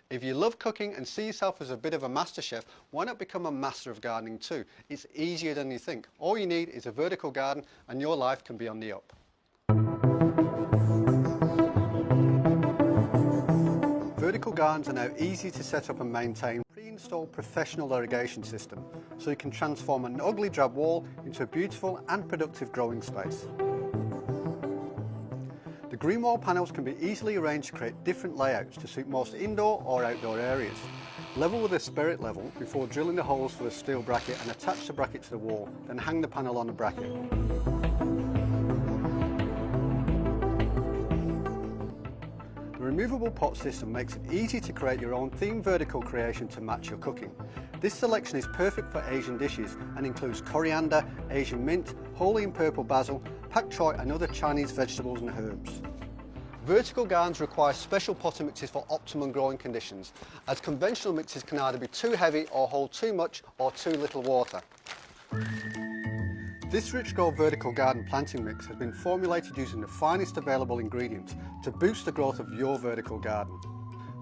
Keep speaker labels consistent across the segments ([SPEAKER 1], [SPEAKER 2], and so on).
[SPEAKER 1] If you love cooking and see yourself as a bit of a master chef, why not become a master of gardening too? It's easier than you think. All you need is a vertical garden and your life can be on the up. Vertical gardens are now easy to set up and maintain. Pre-installed professional irrigation system, so you can transform an ugly drab wall into a beautiful and productive growing space. The green wall panels can be easily arranged to create different layouts to suit most indoor or outdoor areas. Level with a spirit level before drilling the holes for the steel bracket and attach the bracket to the wall, then hang the panel on the bracket. The removable pot system makes it easy to create your own themed vertical creation to match your cooking. This selection is perfect for Asian dishes and includes coriander, Asian mint, holy and purple basil, pak choi and other Chinese vegetables and herbs. Vertical gardens require special potting mixes for optimum growing conditions, as conventional mixes can either be too heavy or hold too much or too little water. This Rich Grow vertical garden planting mix has been formulated using the finest available ingredients to boost the growth of your vertical garden.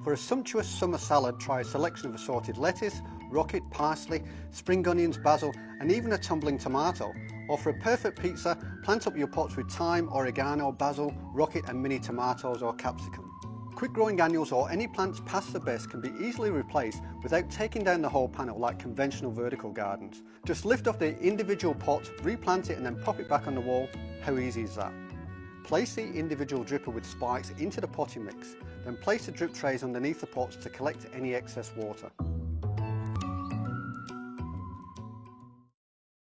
[SPEAKER 1] For a sumptuous summer salad, try a selection of assorted lettuce, rocket, parsley, spring onions, basil and even a tumbling tomato. Or for a perfect pizza, plant up your pots with thyme, oregano, basil, rocket and mini tomatoes or capsicum. Quick growing annuals or any plants past the best can be easily replaced without taking down the whole panel like conventional vertical gardens. Just lift off the individual pot, replant it and then pop it back on the wall. How easy is that? Place the individual dripper with spikes into the potting mix, then place the drip trays underneath the pots to collect any excess water.